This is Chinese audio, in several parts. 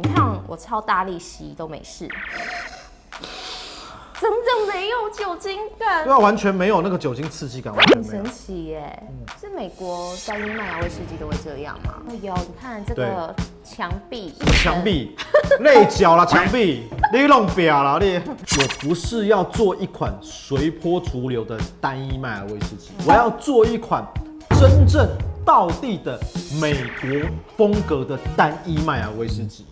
你看我超大力吸都没事，真的没有酒精感，对啊，完全没有那个酒精刺激感，完全没有很神。奇耶！是美国单一麦芽威士忌都会这样吗？有，你看这个墙壁，墙壁、泪角啦，墙壁，你弄表啦，你。我不是要做一款随波逐流的单一麦芽威士忌，我要做一款真正道地的美国风格的单一麦芽威士忌。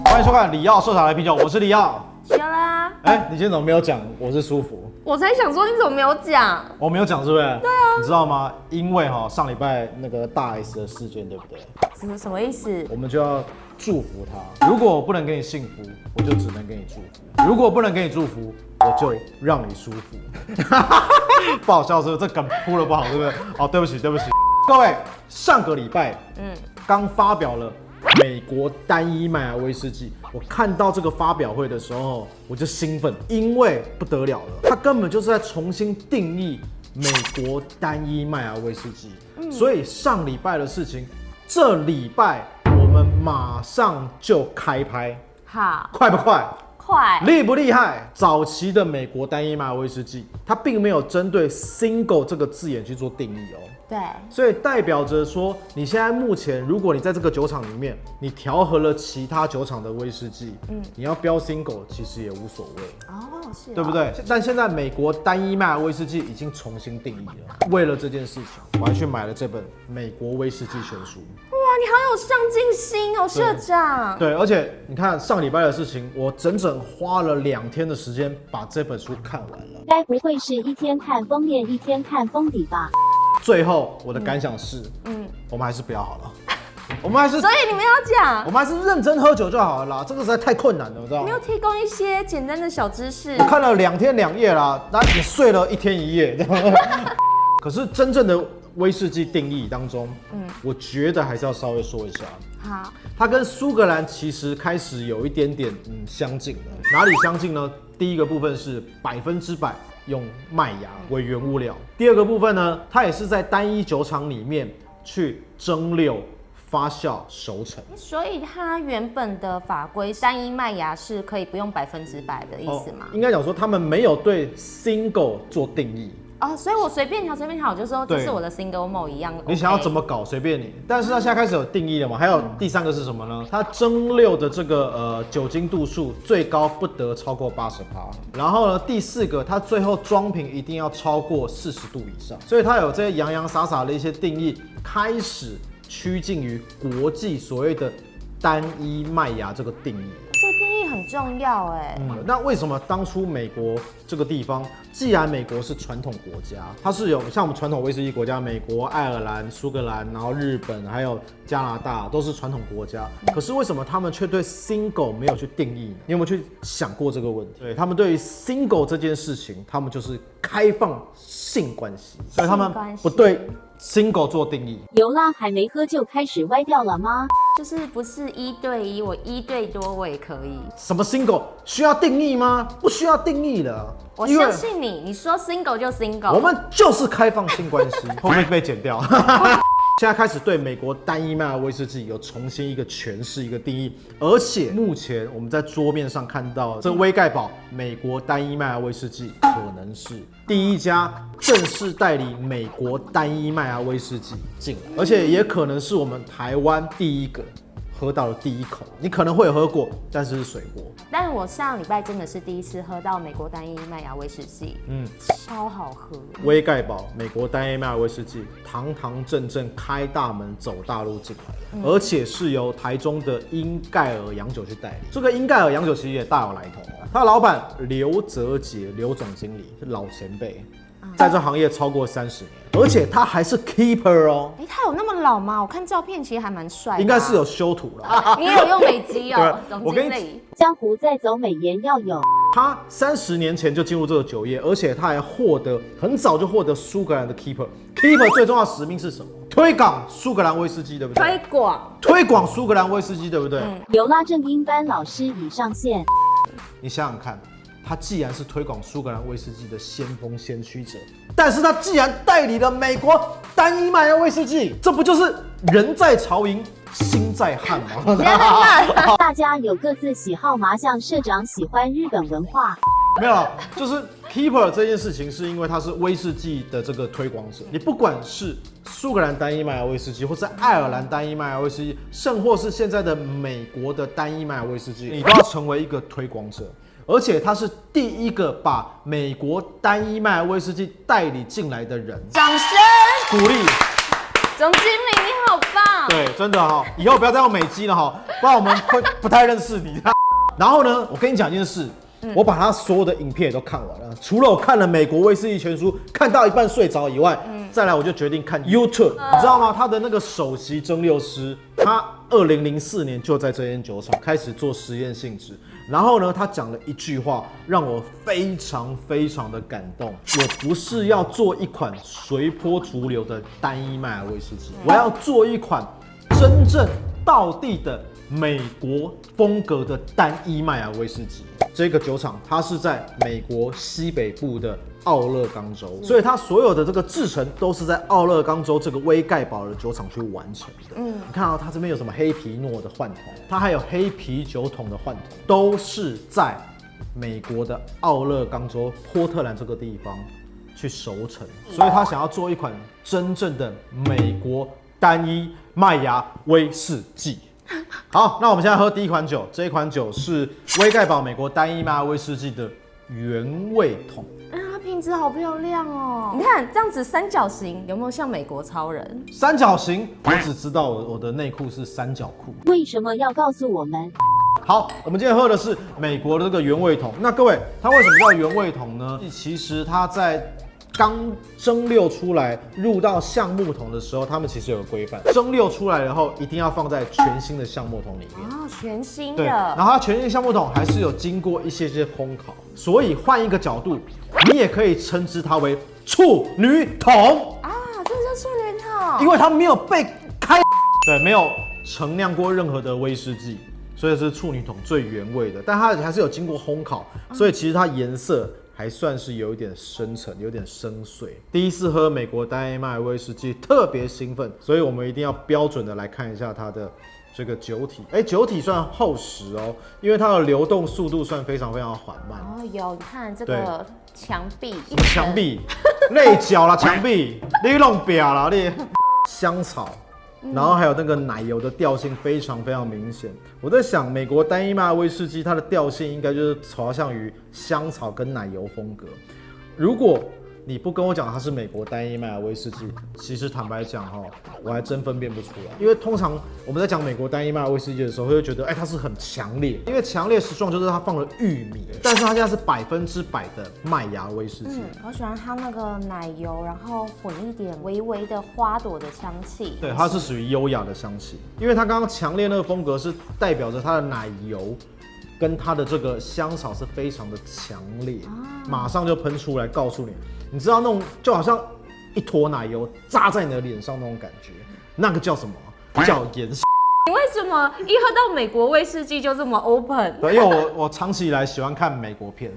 欢迎收看李耀社长来啤酒，我是李耀。有啦。你今天怎么没有讲我是舒服？我才想说你怎么没有讲？我没有讲是不是？对啊。你知道吗？因为上礼拜那个大 S 的事件，对不对？什么意思？我们就要祝福他。如果我不能给你幸福，我就只能给你祝福；如果我不能给你祝福，我就让你舒服。不好笑是不是？这梗铺的不好，对不对？哦，对不起，对不起。各位，上个礼拜，刚发表了美国单一麦芽威士忌。我看到这个发表会的时候，我就兴奋，因为不得了了，它根本就是在重新定义美国单一麦芽威士忌。所以上礼拜的事情，这礼拜我们马上就开拍，好，快不快？快，厉不厉害？早期的美国单一麦芽威士忌，它并没有针对 single 这个字眼去做定义哦。对，所以代表着说，你现在目前，如果你在这个酒厂里面，你调和了其他酒厂的威士忌，你要标 single 其实也无所谓。哦，是哦，对不对？但现在美国单一麦芽威士忌已经重新定义了。为了这件事情，我还去买了这本《美国威士忌全书》。哇，你好有上进心哦，社长。对，而且你看上礼拜的事情，我整整花了2天的时间把这本书看完了。该不会是一天看封面一天看封底吧？最后我的感想是，我们还是不要好了。我们还是，所以你们要讲，我们还是认真喝酒就好了啦。这个实在太困难了，你知道吗？没有提供一些简单的小知识。我看了2天2夜啦，那也睡了1天1夜。可是真正的威士忌定义当中，我觉得还是要稍微说一下。好，它跟苏格兰其实开始有一点点相近了。哪里相近呢？第一个部分是100%用麦芽为原物料。第二个部分呢，它也是在单一酒厂里面去蒸馏、发酵、熟成。所以它原本的法规单一麦芽是可以不用100%的意思吗？应该讲说他们没有对 single 做定义。哦，所以我随便调，我就说这是我的 single malt 一样。你想要怎么搞随便你，但是它现在开始有定义了嘛？还有第3个是什么呢？它蒸馏的这个酒精度数最高不得超过80%，然后呢第4个它最后装瓶一定要超过40度以上，所以它有这些洋洋洒洒的一些定义，开始趋近于国际所谓的单一麦芽这个定义。这个定义很重要哎。那为什么当初美国这个地方，既然美国是传统国家，它是有像我们传统威士忌国家，美国、爱尔兰、苏格兰，然后日本还有加拿大都是传统国家，可是为什么他们却对 single 没有去定义？你有没有去想过这个问题？对，他们对于 single 这件事情，他们就是开放性关系，所以他们不对 single 做定义。有啦，还没喝就开始歪掉了吗？就是不是1对1，我1对多我也可以。什么 single 需要定义吗？不需要定义的。我相信你，你说 single 就 single。我们就是开放性关系，会不会被剪掉？现在开始对美国单一麦芽威士忌有重新一个诠释、一个定义，而且目前我们在桌面上看到这威盖堡美国单一麦芽威士忌，可能是第1家正式代理美国单一麦芽威士忌进来，而且也可能是我们台湾第1个喝到的第1口。你可能会有喝过，但是是水果。但我上礼拜真的是第一次喝到美国单一麦芽威士忌，超好喝。威盖堡美国单一麦芽威士忌，堂堂正正开大门走大路进来了，而且是由台中的英盖尔洋酒去代理。这个英盖尔洋酒其实也大有来头哦，他的老板刘泽杰刘总经理是老前辈，在这行业超过30年，而且他还是 keeper 哦。他有那么老吗？我看照片其实还蛮帅的。应该是有修图了。你也有用美肌哦，总我跟经理。江湖再走，美颜要有。他30年前就进入这个酒业，而且他还很早就获得苏格兰的 keeper。keeper 最重要的使命是什么？推广苏格兰威士忌，对不对？推广苏格兰威士忌，对不对？有啦，正音班老师已上线。你想想看。他既然是推广苏格兰威士忌的先锋先驱者，但是他既然代理了美国单一麦芽威士忌，这不就是人在曹营心在汉吗？大家有各自喜好嘛，像社长喜欢日本文化。没有啦，就是 Keeper 这件事情，是因为他是威士忌的这个推广者。你不管是苏格兰单一麦芽威士忌，或是爱尔兰单一麦芽威士忌，甚或是现在的美国的单一麦芽威士忌，你都要成为一个推广者。而且他是第一个把美国单一麦芽威士忌代理进来的人。掌声鼓励。总经理，你好棒！对，真的哈，以后不要再用美肌了哈，不然我们会不太认识你。然后呢，我跟你讲一件事。我把他所有的影片也都看完了，除了我看了美国威士忌全书，看到一半睡着以外，再来我就决定看 YouTube。你知道吗？他的那个首席蒸馏师，他2004年就在这间酒厂开始做实验性质。然后呢，他讲了一句话，让我非常非常的感动。我不是要做一款随波逐流的单一麦芽威士忌，我要做一款真正道地的美国风格的单一麦芽威士忌。这个酒厂它是在美国西北部的奥勒冈州，所以它所有的这个制程都是在奥勒冈州这个威盖堡的酒厂去完成的。你看到它这边有什么黑皮诺的换桶，它还有黑啤酒桶的换桶，都是在美国的奥勒冈州波特兰这个地方去熟成，所以他想要做一款真正的美国单一麦芽威士忌。好，那我们现在喝第一款酒，这一款酒是威盖堡美国单一麦芽威士忌的原味桶。它瓶子好漂亮哦！你看这样子三角形，有没有像美国超人？三角形，我只知道我的内裤是三角裤。为什么要告诉我们？好，我们今天喝的是美国的这个原味桶。那各位，它为什么叫原味桶呢？其实它在刚蒸馏出来入到橡木桶的时候，他们其实有个规范，蒸馏出来以后一定要放在全新的橡木桶里面。哦，全新对，的。然后它全新橡木桶还是有经过一些烘烤，所以换一个角度，你也可以称之它为处女桶啊，这是处女桶，因为它没有被开，对，没有陈酿过任何的威士忌，所以是处女桶最原味的，但它还是有经过烘烤，所以其实它颜色还算是有一点深沉，有点深邃。第一次喝美国单一麦芽威士忌，特别兴奋，所以我们一定要标准的来看一下它的这个酒体。酒体算厚实哦，因为它的流动速度算非常非常缓慢。哦，有，你看这个墙壁，墙壁、泪角啦，墙壁，你弄表啦，你香草。然后还有那个奶油的调性非常非常明显。我在想，美国单一麦芽威士忌它的调性应该就是朝向于香草跟奶油风格。如果你不跟我讲它是美国单一麦芽威士忌，其实坦白讲哈，我还真分辨不出来。因为通常我们在讲美国单一麦芽威士忌的时候，会觉得它是很强烈，因为强烈实状就是它放了玉米，但是它现在是100%的麦芽威士忌。我喜欢它那个奶油，然后混一点微微的花朵的香气。对，它是属于优雅的香气，因为它刚刚强烈那个风格是代表着它的奶油跟它的这个香草是非常的强烈，马上就喷出来，告诉你，你知道那种就好像一坨奶油扎在你的脸上那种感觉，那个叫什么？叫盐。你为什么一喝到美国威士忌就这么 open？ 对，因为我长期以来喜欢看美国片，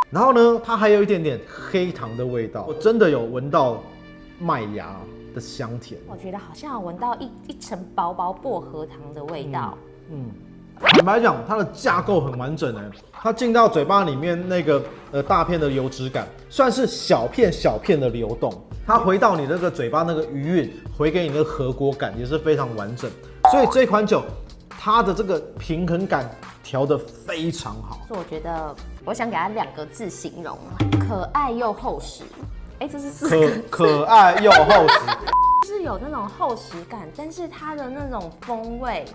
然后呢，它还有一点点黑糖的味道，我真的有闻到麦芽的香甜。我觉得好像有闻到一层薄薄薄荷糖的味道。坦白讲，它的架构很完整它进到嘴巴里面那个大片的油脂感，算是小片小片的流动，它回到你那个嘴巴那个余韵，回给你那个核果感也是非常完整。所以这款酒它的这个平衡感调得非常好。所以我觉得我想给它2个字形容：可爱又厚实。这是4个字。可爱又厚实，是有那种厚实感，但是它的那种风味。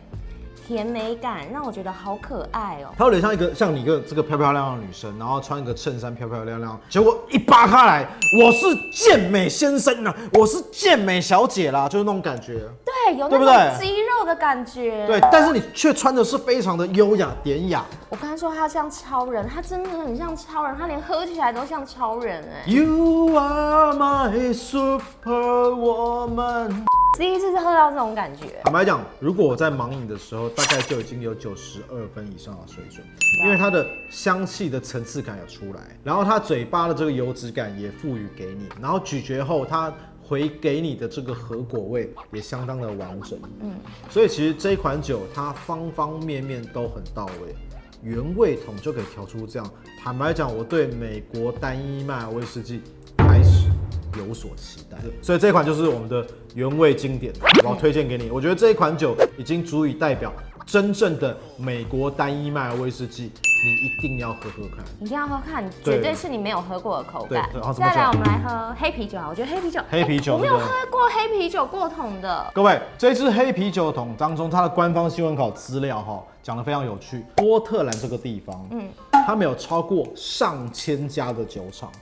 甜美感让我觉得好可爱哦，它有点像你一个这个漂漂亮亮的女生，然后穿一个衬衫漂漂亮亮，结果一扒开来，我是健美先生啊，我是健美小姐啦，就是那种感觉。对，有那种肌肉的感觉。对，但是你却穿的是非常的优雅典雅。我刚才说他像超人，他真的很像超人，他连喝起来都像超人You are my superwoman。第一次喝到这种感觉。坦白讲，如果我在盲饮的时候，大概就已经有92分以上的水准，因为它的香气的层次感有出来，然后它嘴巴的这个油脂感也赋予给你，然后咀嚼后它回给你的这个核果味也相当的完整。所以其实这一款酒它方方面面都很到位。原味桶就可以调出这样，坦白讲，我对美国单一麦芽威士忌开始有所期待，所以这款就是我们的原味经典，我要推荐给你。我觉得这一款酒已经足以代表真正的美国单一麦芽威士忌，你一定要喝喝看，一定要喝看，绝对是你没有喝过的口感。对，再来，我们来喝黑啤酒啊！我觉得黑啤酒，我没有喝过黑啤酒过桶的。各位，这支黑啤酒桶当中，它的官方新闻稿资料讲得非常有趣。波特兰这个地方，他们有超过上千家的酒厂，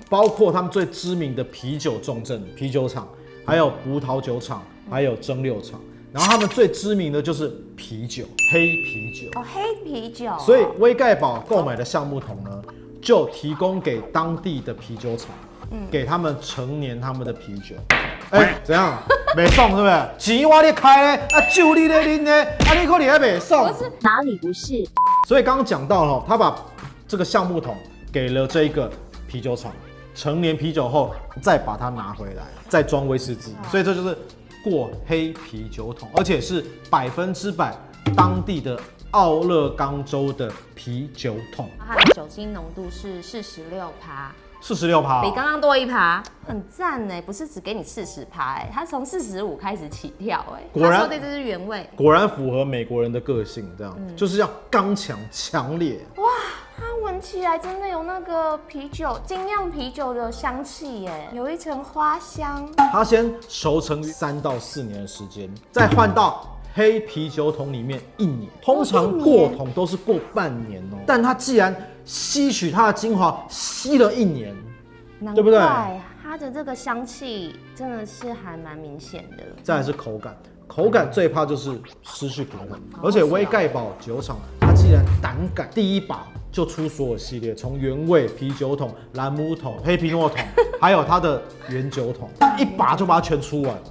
包括他们最知名的啤酒重镇啤酒厂，还有葡萄酒厂，还有蒸馏厂。然后他们最知名的就是啤酒，黑啤酒。黑啤酒。所以威盖堡购买的橡木桶呢，就提供给当地的啤酒厂，给他们陈年他们的啤酒。怎样？没送是不是？钱我咧开呢，酒你咧啉呢，你可能还没送。哪里不是？所以刚刚讲到他把这个橡木桶给了这个啤酒厂，陈年啤酒后再把它拿回来，再装威士忌，所以这就是过黑啤酒桶，而且是100%当地的奥勒冈州的啤酒桶。它的酒精浓度是46%，46%，比刚刚多1%，很赞呢。不是只给你40%，它从45开始起跳，果然对，这是原味，果然符合美国人的个性，这样就是要刚强强烈。哇，它闻起来真的有那个啤酒精酿啤酒的香气耶，有一层花香。它先熟成3到4年的时间，再换到黑啤酒桶里面1年，通常过桶都是过半年但它既然吸取它的精华，吸了1年，对不对？它的这个香气真的是还蛮明显的。再来是口感，口感最怕就是失去平衡，而且威盖堡酒厂它既然胆敢第一把就出所有系列，从原味啤酒桶、兰姆桶、黑皮诺桶，还有它的原酒桶，一把就把它全出完了。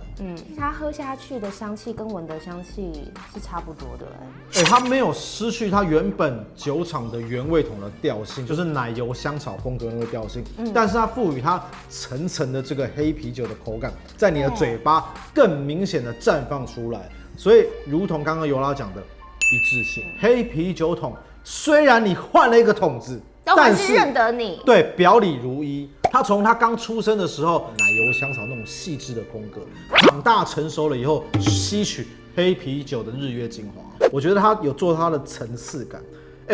它喝下去的香气跟闻的香气是差不多的它没有失去它原本酒厂的原味桶的调性，就是奶油香草风格那个调性，但是它赋予它层层的这个黑啤酒的口感，在你的嘴巴更明显的绽放出来。所以，如同刚刚尤拉讲的一致性，黑啤酒桶虽然你换了一个桶子，但是认得你，对，表里如一。他从他刚出生的时候，奶油香草那种细致的风格，长大成熟了以后，吸取黑啤酒的日月精华。我觉得他有做他的层次感。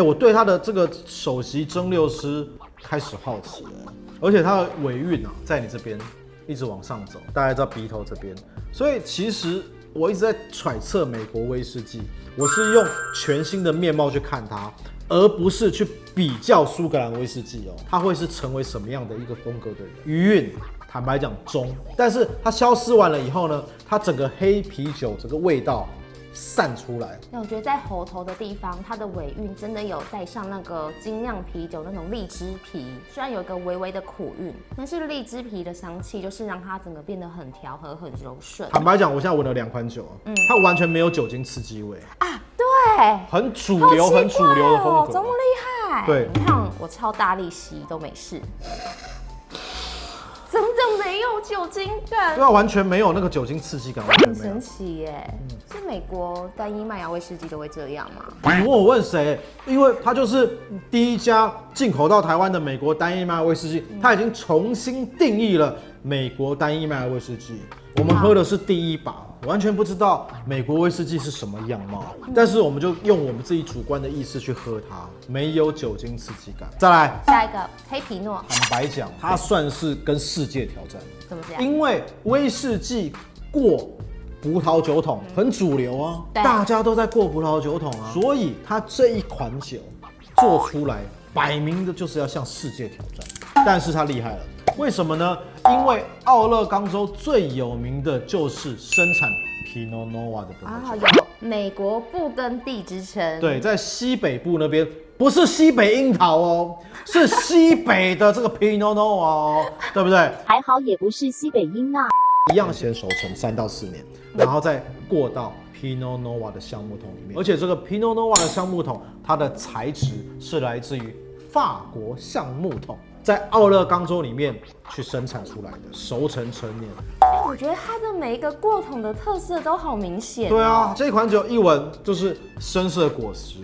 我对他的这个首席蒸馏师开始好奇了，而且他的尾韵在你这边一直往上走，大概在鼻头这边。所以其实我一直在揣测美国威士忌，我是用全新的面貌去看它。而不是去比较苏格兰威士忌它会是成为什么样的一个风格的余韵？坦白讲中，但是它消失完了以后呢，它整个黑啤酒这个味道散出来。那我觉得在喉头的地方，它的尾韵真的有带上那个精酿啤酒那种荔枝皮，虽然有一个微微的苦韵，但是荔枝皮的香气就是让它整个变得很调和、很柔顺。坦白讲，我现在闻了2款酒，它完全没有酒精刺激味对，很主流、很主流的风格，这么厉害。对，你看我超大力吸都没事。真的没有酒精感，对啊，完全没有那个酒精刺激感，很神奇耶！是美国单一麦芽威士忌都会这样吗？你问我问谁？因为它就是第一家进口到台湾的美国单一麦芽威士忌，它已经重新定义了美国单一麦芽威士忌。我们喝的是第一把，完全不知道美国威士忌是什么样貌，但是我们就用我们自己主观的意识去喝它，没有酒精刺激感。再来下一个黑皮诺，坦白讲，它算是跟世界挑战。怎么讲？因为威士忌过葡萄酒桶很主流啊，大家都在过葡萄酒桶啊，所以它这一款酒做出来，摆明的就是要向世界挑战。但是它厉害了。为什么呢？因为奥勒冈州最有名的就是生产 Pinot Noir 的葡萄酒，有美国布根地之称。对，在西北部那边，不是西北樱桃是西北的这个 Pinot Noir 对不对？还好也不是西北樱啊。一样先熟成3到4年，然后再过到 Pinot Noir 的橡木桶里面。而且这个 Pinot Noir 的橡木桶，它的材质是来自于法国橡木桶，在奥勒冈州里面去生产出来的，熟成成年。我觉得它的每一个过桶的特色都好明显。对啊，这款酒一闻就是深色果实、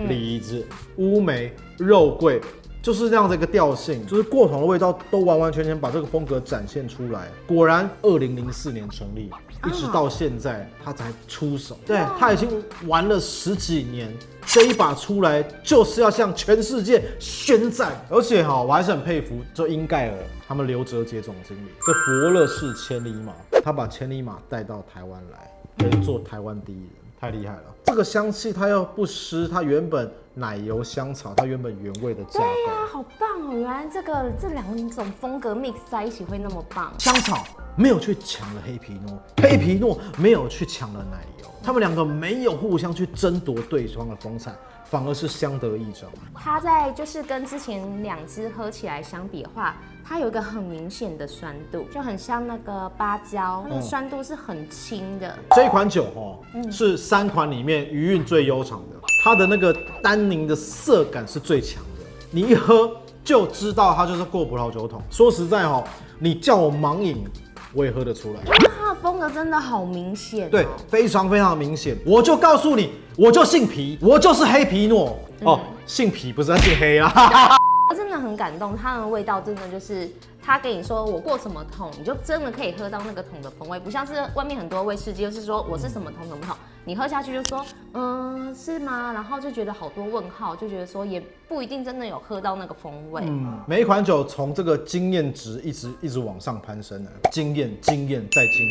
梨子、乌梅、肉桂。就是这样的一个调性，就是过桶的味道都完完全全把这个风格展现出来。果然，2004年成立，一直到现在它才出手。对，它已经玩了10几年，这一把出来就是要向全世界宣战。而且我还是很佩服这英盖尔他们刘哲杰总经理，这伯乐式千里马，他把千里马带到台湾来，可以做台湾第一人。太厉害了！这个香气它又不失它原本奶油香草它原本原味的架构。对呀，好棒哦！原来这2种风格 mix 在一起会那么棒。香草没有去抢了黑皮诺，黑皮诺没有去抢了奶油，他们2个没有互相去争夺对方的风采，反而是相得益彰。它在就是跟之前2支喝起来相比的话，它有一个很明显的酸度，就很像那个芭蕉，它的酸度是很轻的。这一款酒是3款里面余韵最悠长的，它的那个单宁的色感是最强的，你一喝就知道它就是过葡萄酒桶。说实在你叫我盲饮，我也喝得出来。它的风格真的好明显。对，非常非常明显。我就告诉你，我就姓皮，我就是黑皮诺。姓皮不是姓黑啊。真的很感动，它的味道真的就是他跟你说我过什么桶，你就真的可以喝到那个桶的风味，不像是外面很多威士忌，就是说我是什么桶什么桶，你喝下去就说是吗？然后就觉得好多问号，就觉得说也不一定真的有喝到那个风味。每一款酒从这个经验值一直往上攀升的，经验再经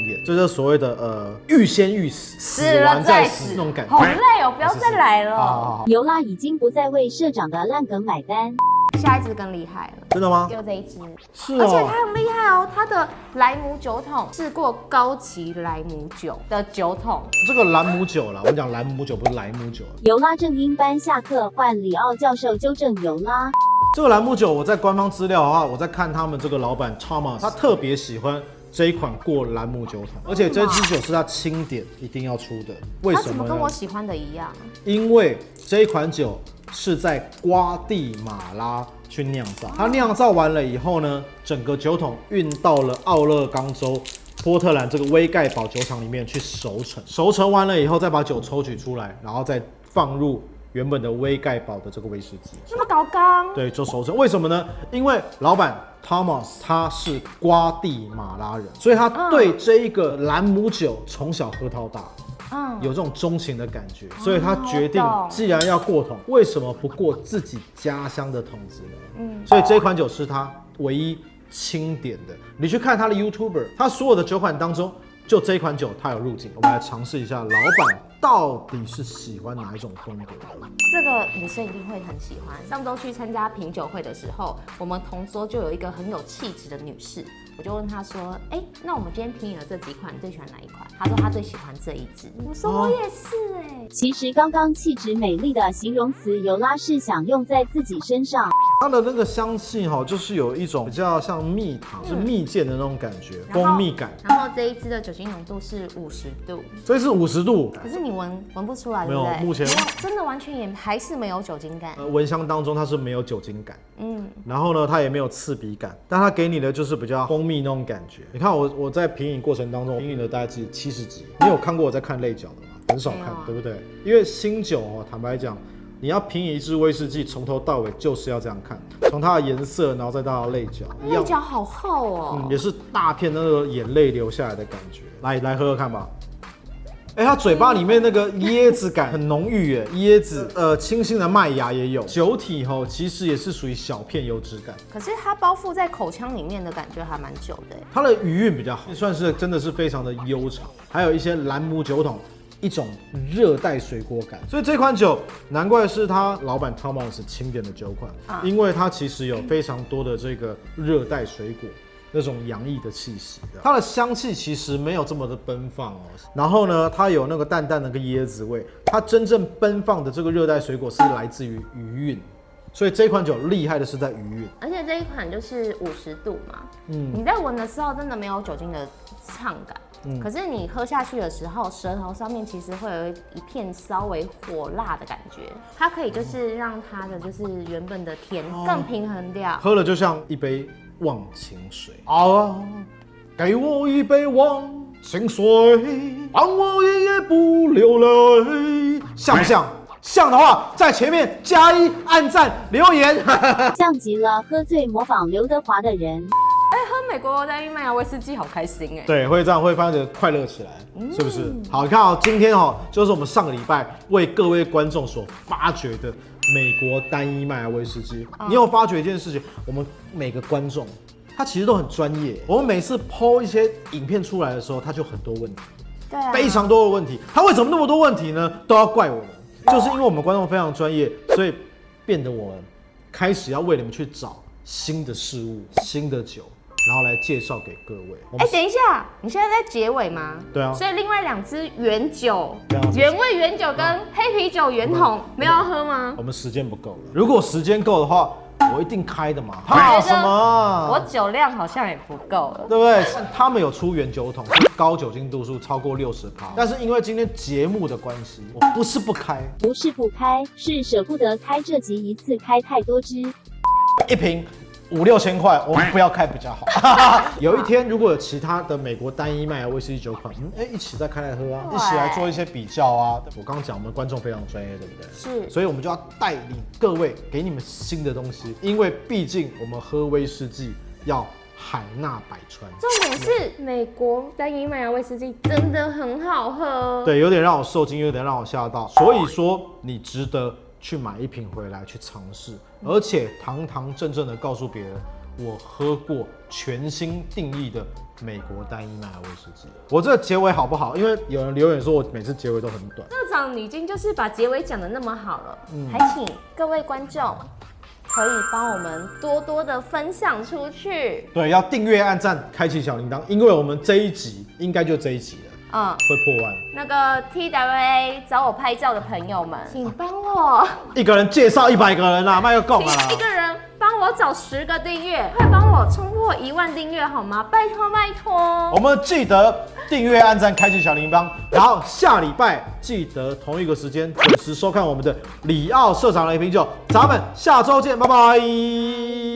验，这就是所谓的欲仙欲死，死完再死那种感觉。好累哦，不要再来了。尤拉已经不再为社长的烂梗买单。下一支更厉害了，真的吗？就这一支，是而且它很厉害哦，它的莱姆酒桶是过高级莱姆酒的酒桶。这个兰姆酒啦，我们讲兰姆酒不是莱姆酒。尤拉正音班下课，换里奥教授纠正尤拉。这个兰姆酒，我在官方资料的话，我在看他们这个老板 Thomas， 他特别喜欢这一款过兰姆酒桶，而且这支酒是他钦点一定要出的。为什么呢？它怎么跟我喜欢的一样？因为这一款酒是在瓜地马拉去酿造，它酿造完了以后呢，整个酒桶运到了奥勒冈州波特兰这个威盖堡酒厂里面去熟成，熟成完了以后再把酒抽取出来，然后再放入原本的威盖堡的这个威士忌。那么高刚？对，就熟成。为什么呢？因为老板 Thomas 他是瓜地马拉人，所以他对这一个兰姆酒从小喝到大。有这种钟情的感觉，所以他决定，既然要过桶，为什么不过自己家乡的桶子呢？所以这款酒是他唯一钦点的。你去看他的 YouTuber， 他所有的酒款当中，就这一款酒他有入境。我们来尝试一下，老板到底是喜欢哪一种风格的？这个女生一定会很喜欢。上周去参加品酒会的时候，我们同桌就有一个很有气质的女士。我就问她说：“那我们今天品饮了这几款，你最喜欢哪一款？”她说她最喜欢这一支。我说我也是其实刚刚气质美丽的形容词尤拉是想用在自己身上。它的那个香气就是有一种比较像蜜糖，是蜜饯的那种感觉，蜂蜜感。然后这一支的酒精浓度是50度，这是50度，可是你闻不出来，没有，对不对？目前真的完全也还是没有酒精感。闻香当中它是没有酒精感，然后呢，它也没有刺鼻感，但它给你的就是比较蜂蜜那种感觉。你看我在品饮过程当中，品饮了大概是70集，你有看过我在看类角的吗？很少看，对不对？因为新酒坦白讲，你要品饮一支威士忌，从头到尾就是要这样看，从它的颜色，然后再到它的泪角，泪角好厚哦，也是大片那个眼泪流下来的感觉。来喝喝看吧。它嘴巴里面那个椰子感很浓郁耶，椰子，清新的麦芽也有，酒体其实也是属于小片油脂感。可是它包覆在口腔里面的感觉还蛮久的耶。它的余韵比较好，算是真的是非常的悠长，还有一些兰姆酒桶。一种热带水果感，所以这款酒难怪是他老板 Thomas 钦点的酒款，因为它其实有非常多的这个热带水果那种洋溢的气息，它的香气其实没有这么的奔放哦。然后呢，它有那个淡淡的个椰子味，它真正奔放的这个热带水果是来自于余韵。所以这款酒厉害的是在余韵，而且这一款就是50度嘛，你在闻的时候真的没有酒精的畅感。可是你喝下去的时候，舌头上面其实会有一片稍微火辣的感觉，它可以就是让它的就是原本的甜更平衡掉。喝了就像一杯忘情水啊，给我一杯忘情水，让我一夜不流泪，像不像？像的话，在前面加1按赞留言。像极了喝醉模仿刘德华的人。喝美国单一麦芽威士忌好开心哎。对，会这样会发觉快乐起来，是不是？好，你看哦，今天哦，就是我们上个礼拜为各位观众所发掘的美国单一麦芽威士忌。你有发觉一件事情，我们每个观众他其实都很专业。我们每次 po 一些影片出来的时候，他就很多问题，对啊，非常多的问题。他为什么那么多问题呢？都要怪我们，就是因为我们观众非常专业，所以变得我们开始要为你们去找新的事物、新的酒。然后来介绍给各位。哎，等一下，你现在在结尾吗？对啊。所以另外2支原酒、原味原酒跟黑啤酒原桶没有要喝吗？我们时间不够了。如果时间够的话，我一定开的嘛。怕什么？我酒量好像也不够了，对不对？他们有出原酒桶，高酒精度数超过60%，但是因为今天节目的关系，我不是不开，不是不开，是舍不得开这集一次开太多支。一瓶5、6千块，我们不要开比较好。有一天如果有其他的美国单一麦芽威士忌酒款，一起再开来喝啊，一起来做一些比较啊。我刚刚讲我们观众非常专业，对不对？是，所以我们就要带领各位给你们新的东西，因为毕竟我们喝威士忌要海纳百川。重点是美国单一麦芽威士忌真的很好喝，对，有点让我受惊，有点让我吓到。所以说你值得去买一瓶回来去尝试，而且堂堂正正的告诉别人，我喝过全新定义的美国单一麦芽威士忌。我这个结尾好不好？因为有人留言说我每次结尾都很短。社长已经就是把结尾讲得那么好了，还请各位观众可以帮我们多多的分享出去。对，要订阅、按赞、开启小铃铛，因为我们这一集应该就这一集了。会破万。那个 TWA 找我拍照的朋友们，请帮我一个人介绍100个人啊，卖个够啊！一个人帮我找10个订阅，快帮我冲破1万订阅好吗？拜托拜托！我们记得订阅、按赞、开启小铃铛，然后下礼拜记得同一个时间准时收看我们的里奥社长的一瓶酒，咱们下周见，拜拜。